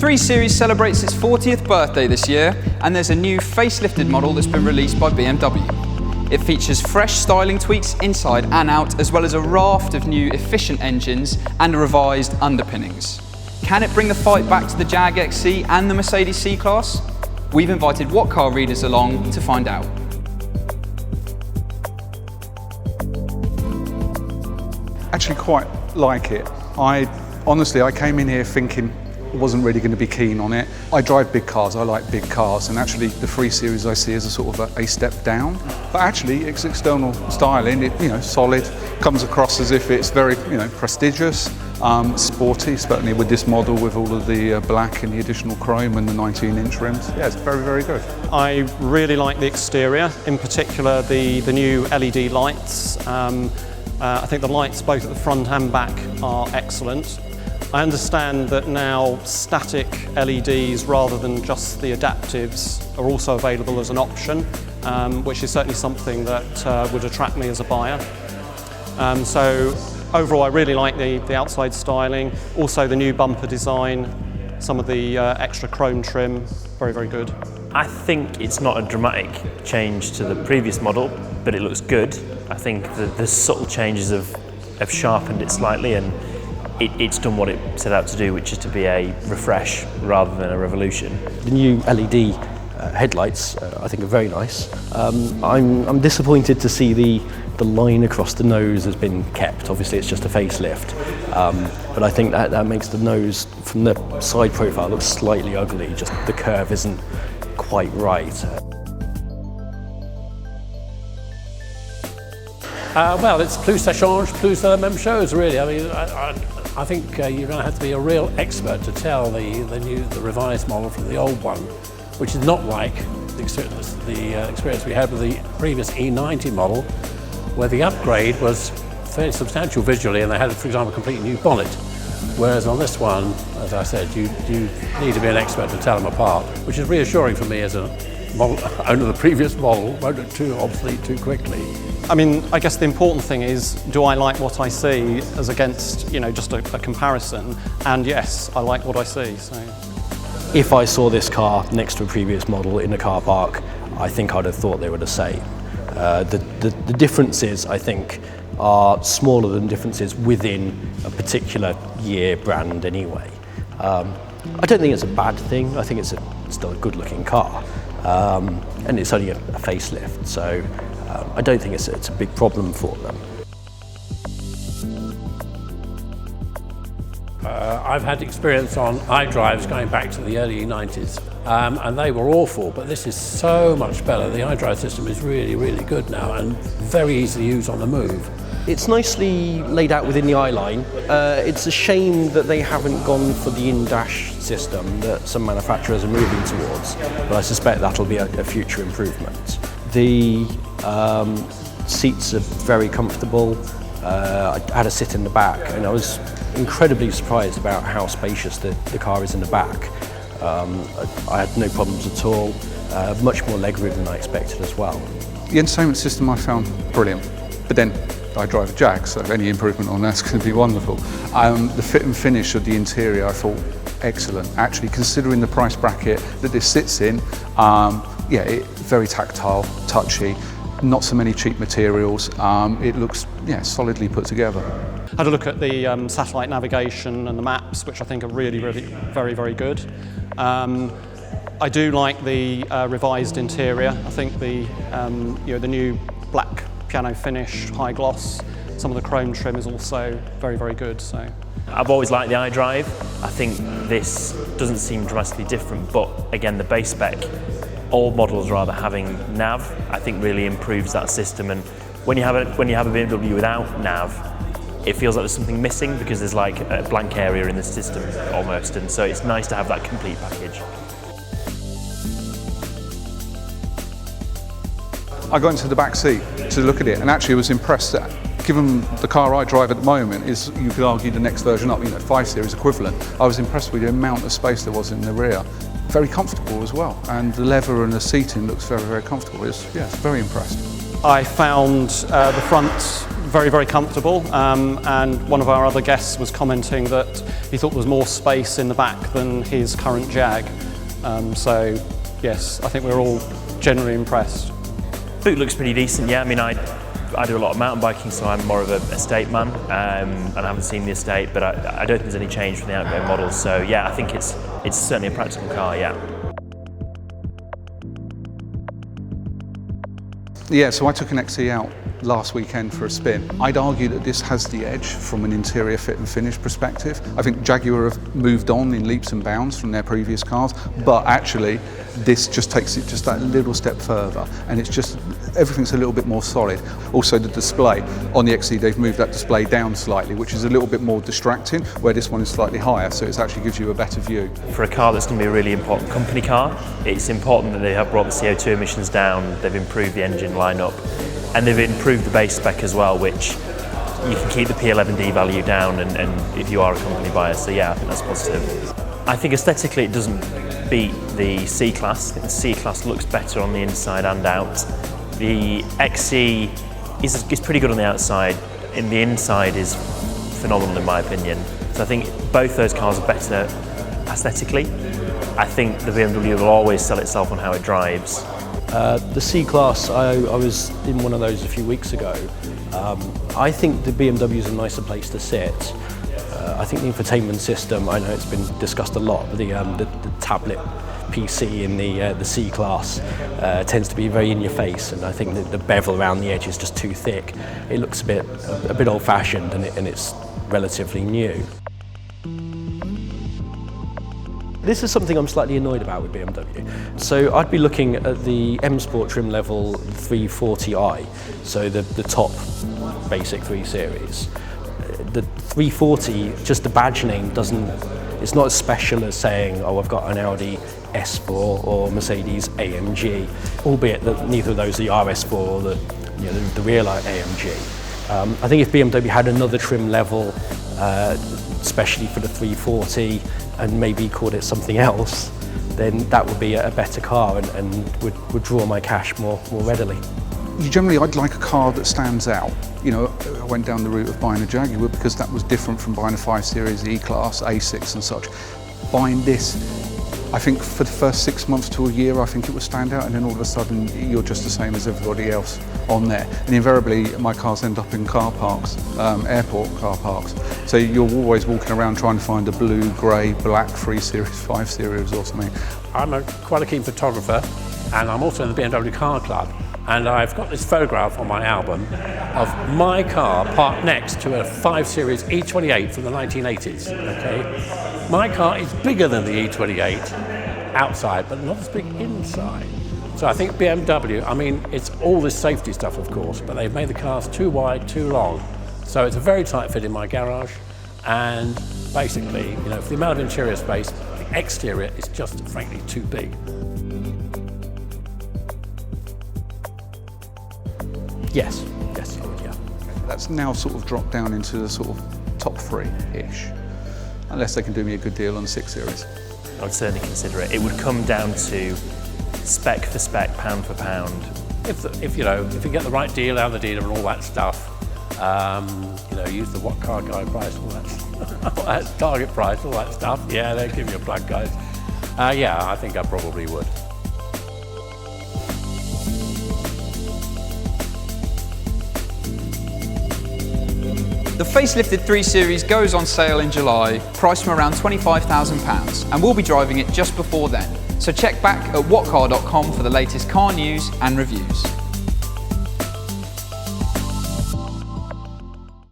3 Series celebrates its 40th birthday this year, and there's a new facelifted model that's been released by BMW. It features fresh styling tweaks inside and out, as well as a raft of new efficient engines and revised underpinnings. Can it bring the fight back to the Jag XC and the Mercedes C-Class? We've invited What Car readers along to find out. Actually quite like it. Honestly, I came in here thinking I wasn't really going to be keen on it. I drive big cars, I like big cars, and actually the 3 Series I see as a sort of a step down. But actually its external styling, solid, comes across as if it's very, prestigious, sporty, certainly with this model with all of the black and the additional chrome and the 19-inch rims. Yeah, it's very, very good. I really like the exterior, in particular the new LED lights. I think the lights both at the front and back are excellent. I understand that now static LEDs rather than just the adaptives are also available as an option, which is certainly something that would attract me as a buyer. So overall I really like the outside styling, also the new bumper design, some of the extra chrome trim, very, very good. I think it's not a dramatic change to the previous model, but it looks good. I think the subtle changes have sharpened it slightly, and it's done what it set out to do, which is to be a refresh rather than a revolution. The new LED headlights I think are very nice. I'm disappointed to see the line across the nose has been kept. Obviously it's just a facelift, but I think that makes the nose from the side profile look slightly ugly. Just the curve isn't quite right. Well, it's plus ça change, plus la même chose, really. I mean, I think you're going to have to be a real expert to tell the revised model from the old one, which is not like the experience we had with the previous E90 model, where the upgrade was fairly substantial visually, and they had, for example, a completely new bonnet. Whereas on this one, as I said, you need to be an expert to tell them apart, which is reassuring for me as a owner of the previous model. Won't look too obsolete too quickly. I mean, I guess the important thing is, do I like what I see as against, just a comparison? And yes, I like what I see. So, if I saw this car next to a previous model in a car park, I think I'd have thought they were the same. The differences, I think, are smaller than differences within a particular year brand anyway. I don't think it's a bad thing. I think it's still a good-looking car, and it's only a facelift, so I don't think it's a big problem for them. I've had experience on iDrives going back to the early 90s, and they were awful, but this is so much better. The iDrive system is really, really good now and very easy to use on the move. It's nicely laid out within the eyeline. It's a shame that they haven't gone for the in-dash system that some manufacturers are moving towards, but I suspect that'll be a future improvement. The seats are very comfortable. I had a sit in the back, and I was incredibly surprised about how spacious the car is in the back. I had no problems at all. Much more legroom than I expected as well. The entertainment system I found brilliant, but then I drive a Jag, so any improvement on that's going to be wonderful. The fit and finish of the interior I thought excellent. Actually, considering the price bracket that this sits in, very tactile, touchy, not so many cheap materials. It looks solidly put together. I had a look at the satellite navigation and the maps, which I think are really, really very, very good. I do like the revised interior. I think the new black piano finish, high gloss, some of the chrome trim is also very, very good. So I've always liked the iDrive. I think this doesn't seem dramatically different, but again, the base spec, old models rather having nav, I think really improves that system. And when you have a BMW without nav, it feels like there's something missing because there's like a blank area in the system almost, and so it's nice to have that complete package. I got into the back seat to look at it, and actually was impressed that, given the car I drive at the moment is, you could argue, the next version up, 5 Series equivalent. I was impressed with the amount of space there was in the rear. Very comfortable as well, and the leather and the seating looks very, very comfortable. Very impressed. I found the front very, very comfortable, and one of our other guests was commenting that he thought there was more space in the back than his current Jag. So yes, I think we're all generally impressed. Boot looks pretty decent, yeah. I mean, I do a lot of mountain biking, so I'm more of an estate man, and I haven't seen the estate, but I don't think there's any change from the outgoing models. So yeah, I think it's certainly a practical car, yeah. Yeah, so I took an XE out last weekend for a spin. I'd argue that this has the edge from an interior fit and finish perspective. I think Jaguar have moved on in leaps and bounds from their previous cars, but actually this just takes it just that little step further, and it's just, everything's a little bit more solid. Also the display, on the XE they've moved that display down slightly, which is a little bit more distracting, where this one is slightly higher, so it actually gives you a better view. For a car that's going to be a really important company car, it's important that they have brought the CO2 emissions down, they've improved the engine lineup, and they've improved the base spec as well, which you can keep the P11D value down and if you are a company buyer, so yeah, I think that's positive. I think aesthetically it doesn't beat the C-Class. I think the C-Class looks better on the inside and out. The XE is pretty good on the outside, and the inside is phenomenal in my opinion. So I think both those cars are better aesthetically. I think the BMW will always sell itself on how it drives. The C-Class, I was in one of those a few weeks ago. I think the BMW is a nicer place to sit. I think the infotainment system, I know it's been discussed a lot, but the tablet PC in the C-Class tends to be very in your face, and I think that the bevel around the edge is just too thick. It looks a bit old-fashioned, and it's relatively new. This is something I'm slightly annoyed about with BMW. So I'd be looking at the M Sport trim level 340i, so the top basic 3 Series. The 340, just the badge name it's not as special as saying, oh, I've got an Audi S4 or Mercedes AMG, albeit that neither of those are the RS4 or the real AMG. I think if BMW had another trim level, especially for the 340, and maybe called it something else, then that would be a better car and would draw my cash more readily. Generally, I'd like a car that stands out. You know, I went down the route of buying a Jaguar because that was different from buying a 5 Series, E-Class, A6 and such. Buying this, I think for the first 6 months to a year, I think it would stand out, and then all of a sudden you're just the same as everybody else on there. And invariably, my cars end up in car parks, airport car parks. So you're always walking around trying to find a blue, grey, black 3 Series, 5 Series or something. I'm quite a keen photographer, and I'm also in the BMW Car Club. And I've got this photograph on my album of my car parked next to a 5 Series E28 from the 1980s, okay? My car is bigger than the E28 outside, but not as big inside. So I think BMW, I mean, it's all this safety stuff, of course, but they've made the cars too wide, too long. So it's a very tight fit in my garage, and basically, you know, for the amount of interior space, the exterior is just, frankly, too big. Yes, I would, yeah. That's now sort of dropped down into the sort of top 3-ish, unless they can do me a good deal on the 6 Series. I would certainly consider it. It would come down to spec for spec, pound for pound. If you get the right deal out of the dealer and all that stuff, use the what car guy price, all that target price, all that stuff. Yeah, they'll give you a plug, guys. Yeah, I think I probably would. The facelifted 3 Series goes on sale in July, priced from around £25,000, and we'll be driving it just before then. So check back at whatcar.com for the latest car news and reviews.